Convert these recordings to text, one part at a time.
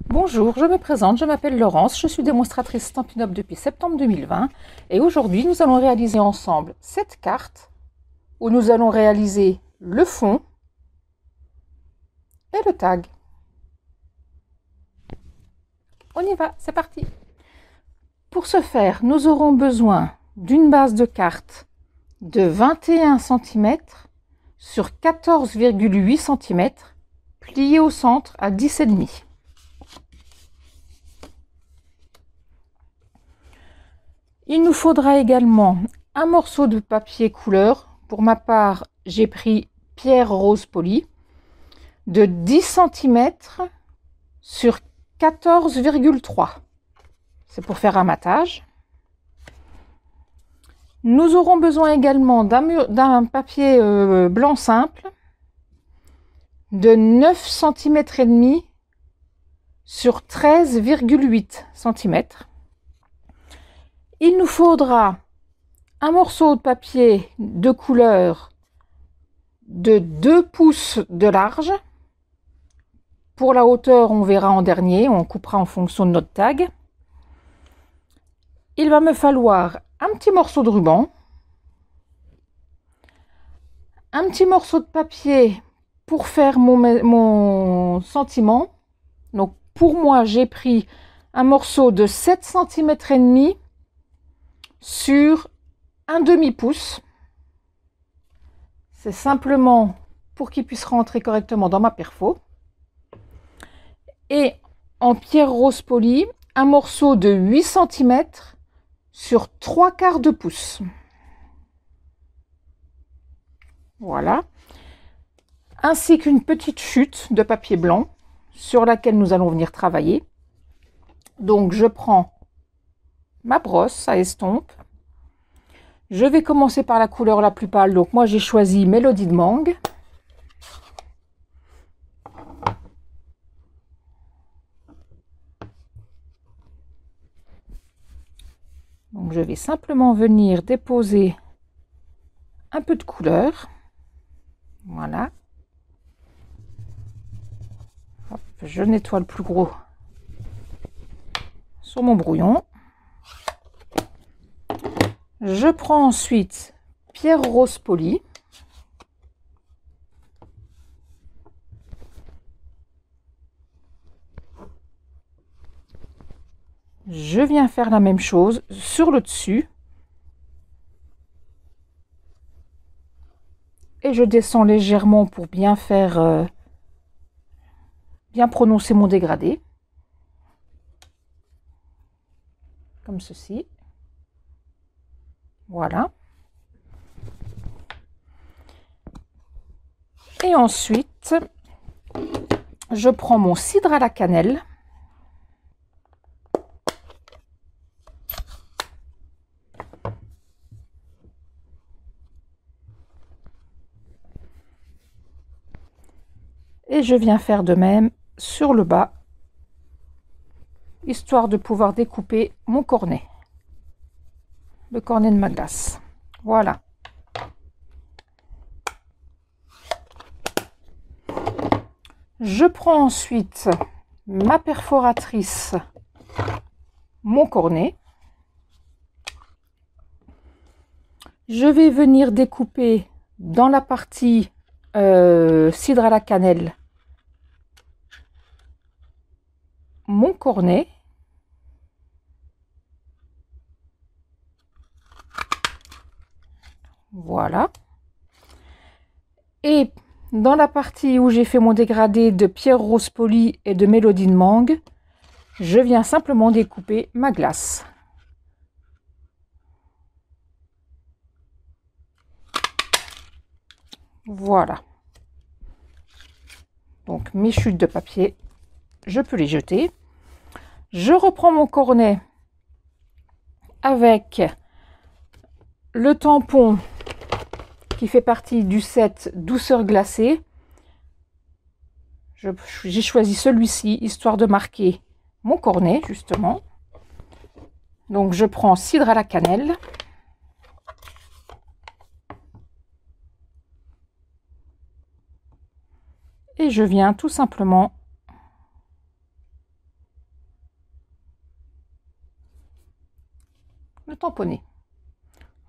Bonjour, je me présente, je m'appelle Laurence, je suis démonstratrice Stampin' Up depuis septembre 2020 et aujourd'hui nous allons réaliser ensemble cette carte où nous allons réaliser le fond et le tag. On y va, c'est parti. Pour ce faire, nous aurons besoin d'une base de carte de 21 cm sur 14,8 cm pliée au centre à 10,5. Il nous faudra également un morceau de papier couleur. Pour ma part, j'ai pris pierre rose polie de 10 cm sur 14,3. C'est pour faire un matage. Nous aurons besoin également d'un papier blanc simple de 9 cm et demi sur 13,8 cm. Il nous faudra un morceau de papier de couleur de 2 pouces de large. Pour la hauteur, on verra en dernier, on coupera en fonction de notre tag. Il va me falloir un petit morceau de ruban, un petit morceau de papier pour faire mon sentiment. Donc pour moi, j'ai pris un morceau de 7 cm et demi sur un demi-pouce. C'est simplement pour qu'il puisse rentrer correctement dans ma perfo. Et en pierre rose polie, un morceau de 8 cm sur 3/4 de pouce. Voilà. Ainsi qu'une petite chute de papier blanc sur laquelle nous allons venir travailler. Donc je prends ma brosse à estompe. Je vais commencer par la couleur la plus pâle. Donc moi j'ai choisi Mélodie de Mangue. Donc je vais simplement venir déposer un peu de couleur. Voilà. Hop, je nettoie le plus gros sur mon brouillon. Je prends ensuite pierre rose polie. Je viens faire la même chose sur le dessus. Et je descends légèrement pour bien faire, bien prononcer mon dégradé. Comme ceci. Voilà. Et ensuite, je prends mon cidre à la cannelle. Et je viens faire de même sur le bas, histoire de pouvoir découper mon cornet. Le cornet de ma glace. Voilà. Je prends ensuite ma perforatrice, mon cornet. Je vais venir découper dans la partie cidre à la cannelle mon cornet. Voilà. Et dans la partie où j'ai fait mon dégradé de pierre rose polie et de Mélodie de Mangue, je viens simplement découper ma glace. Voilà. Donc mes chutes de papier, je peux les jeter. Je reprends mon cornet avec le tampon qui fait partie du set douceur glacée. J'ai choisi celui-ci histoire de marquer mon cornet justement. Donc je prends cidre à la cannelle. Et je viens tout simplement tamponner.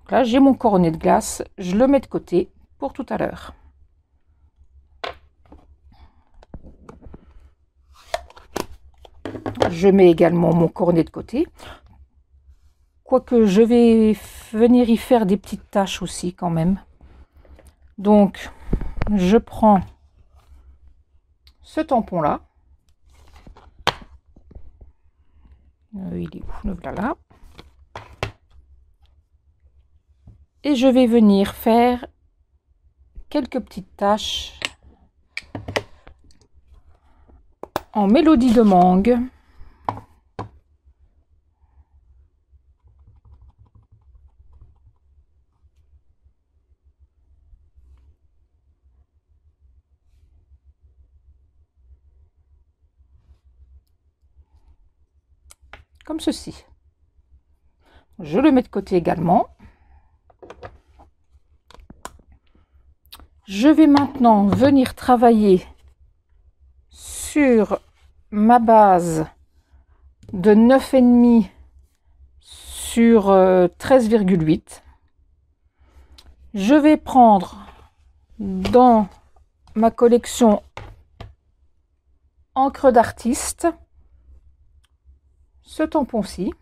Donc là, j'ai mon coronnet de glace, je le mets de côté pour tout à l'heure. Je mets également mon coronnet de côté. Quoique je vais venir y faire des petites taches aussi quand même. Donc, je prends ce tampon-là. Il est où? Le voilà. Et je vais venir faire quelques petites taches en mélodie de mangue. Comme ceci. Je le mets de côté également. Je vais maintenant venir travailler sur ma base de 9,5 sur 13,8. Je vais prendre dans ma collection encre d'artiste ce tampon-ci.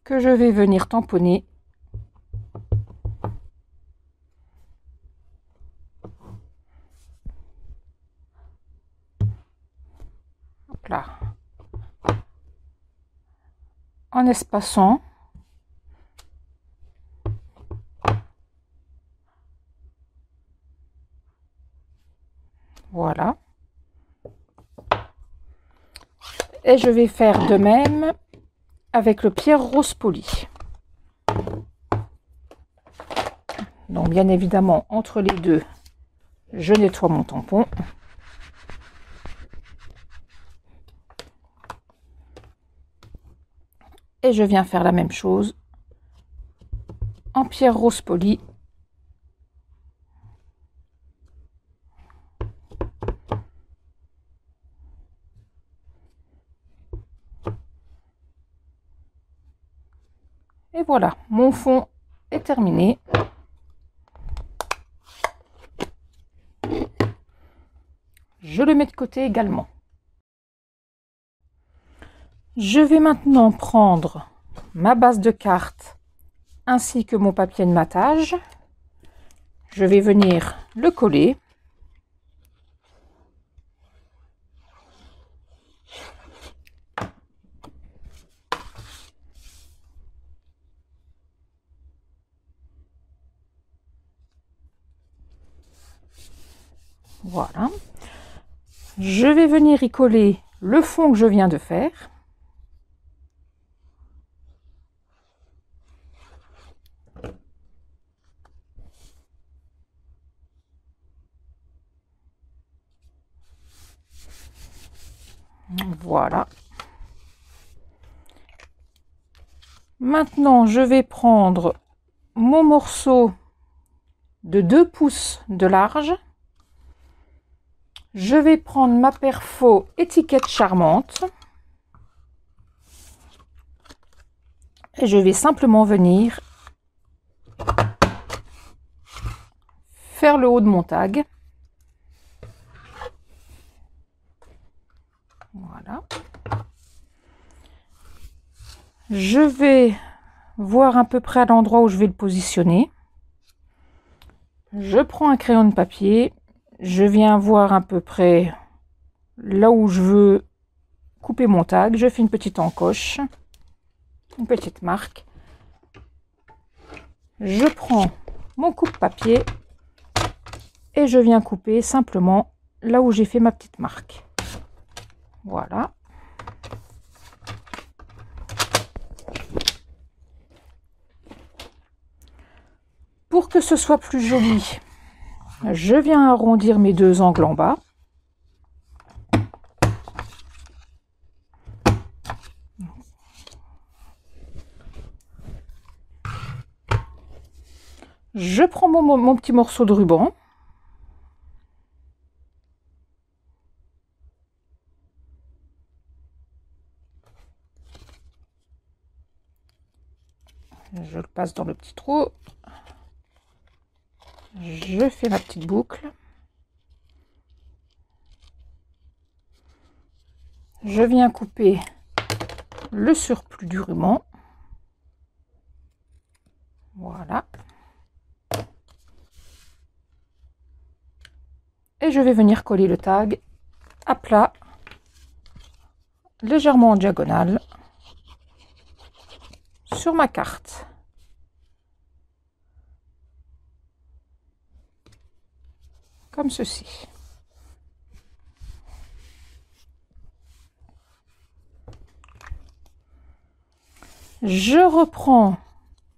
Que je vais venir tamponner hop là, en espaçant. Voilà. Et je vais faire de même avec le pierre rose poli. Donc bien évidemment, entre les deux, je nettoie mon tampon. Et je viens faire la même chose en pierre rose poli. Et voilà, mon fond est terminé. Je le mets de côté également. Je vais maintenant prendre ma base de carte ainsi que mon papier de matage. Je vais venir le coller. Voilà. Je vais venir y coller le fond que je viens de faire. Voilà. Maintenant, je vais prendre mon morceau de 2 pouces de large. Je vais prendre ma perfo étiquette charmante. Et je vais simplement venir faire le haut de mon tag. Voilà. Je vais voir à peu près à l'endroit où je vais le positionner. Je prends un crayon de papier. Je viens voir à peu près là où je veux couper mon tag. Je fais une petite encoche, une petite marque. Je prends mon coupe-papier et je viens couper simplement là où j'ai fait ma petite marque. Voilà. Pour que ce soit plus joli, je viens arrondir mes 2 angles en bas. Je prends mon petit morceau de ruban. Je le passe dans le petit trou. Je fais ma petite boucle. Je viens couper le surplus du ruban. Voilà. Et je vais venir coller le tag à plat, légèrement en diagonale, sur ma carte. Comme ceci. Je reprends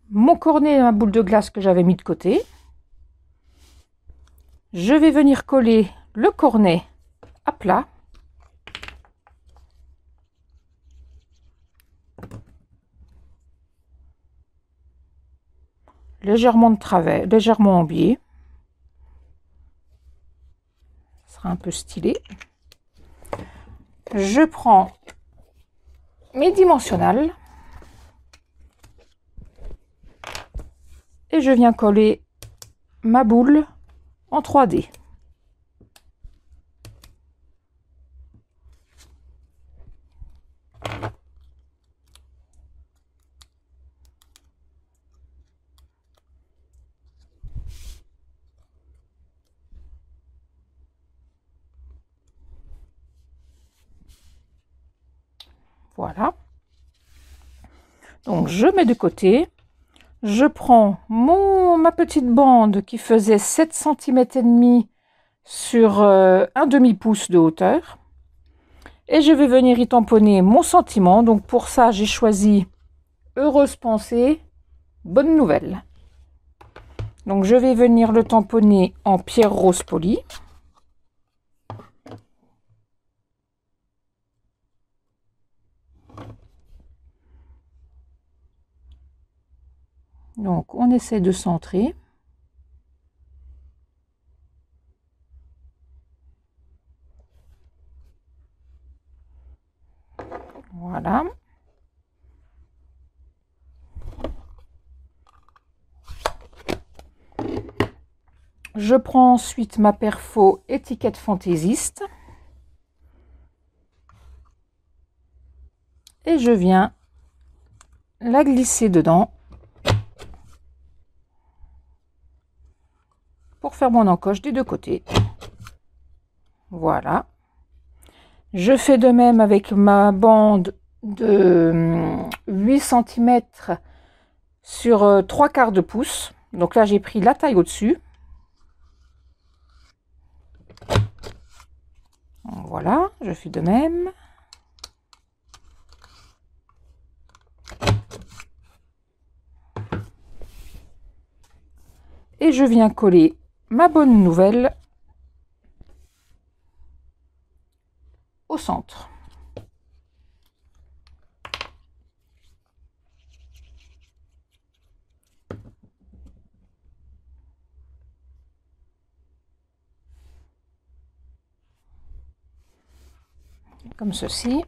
mon cornet et ma boule de glace que j'avais mis de côté. Je vais venir coller le cornet à plat. Légèrement de travers, légèrement en biais. Ce sera un peu stylé. Je prends mes dimensionnels et je viens coller ma boule en 3D. Voilà. Donc je mets de côté. Je prends ma petite bande qui faisait 7 cm et demi sur un demi-pouce de hauteur. Et je vais venir y tamponner mon sentiment. Donc pour ça, j'ai choisi Heureuse pensée, bonne nouvelle. Donc je vais venir le tamponner en pierre rose polie. Donc on essaie de centrer. Voilà. Je prends ensuite ma perfo étiquette fantaisiste. Et je viens la glisser dedans pour faire mon encoche des deux côtés. Voilà. Je fais de même avec ma bande de 8 cm sur 3/4 de pouce. Donc là, j'ai pris la taille au-dessus. Voilà, je fais de même. Et je viens coller ma bonne nouvelle au centre. Comme ceci.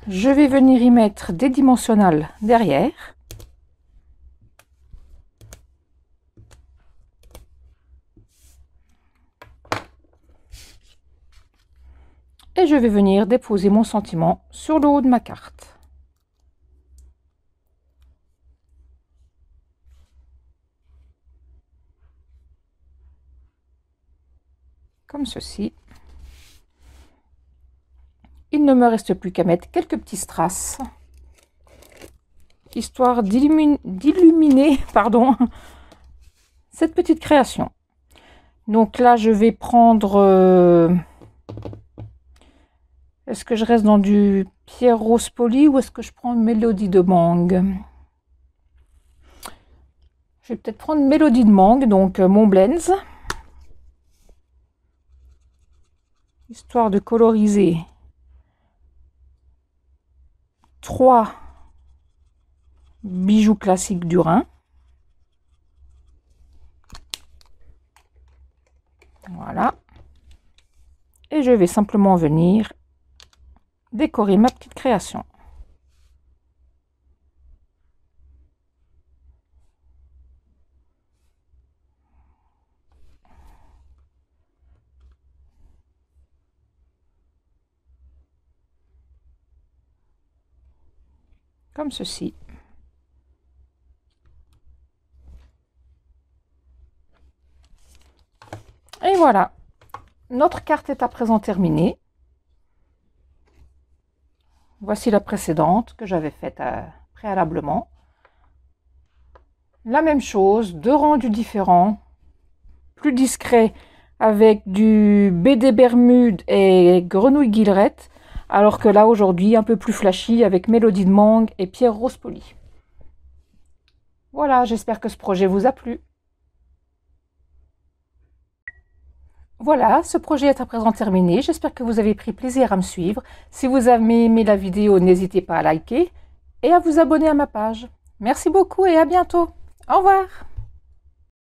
Je vais venir y mettre des dimensionnels derrière. Et je vais venir déposer mon sentiment sur le haut de ma carte. Comme ceci. Il ne me reste plus qu'à mettre quelques petits strass, histoire d'illuminer cette petite création. Donc là, je vais prendre... est-ce que je reste dans du pierre rose poli ou est-ce que je prends une mélodie de mangue? Je vais peut-être prendre une mélodie de mangue, donc mon Blends. Histoire de coloriser 3 bijoux classiques du Rhin. Voilà. Et je vais simplement venir décorer ma petite création. comme ceci. Et voilà, notre carte est à présent terminée. Voici la précédente que j'avais faite préalablement. La même chose, deux rendus différents, plus discrets avec du BD Bermude et Grenouille Guillerette, alors que là aujourd'hui un peu plus flashy avec Mélodie de Mangue et Pierre Rose Poli. Voilà, j'espère que ce projet vous a plu. Voilà, ce projet est à présent terminé. J'espère que vous avez pris plaisir à me suivre. Si vous avez aimé la vidéo, n'hésitez pas à liker et à vous abonner à ma page. Merci beaucoup et à bientôt. Au revoir.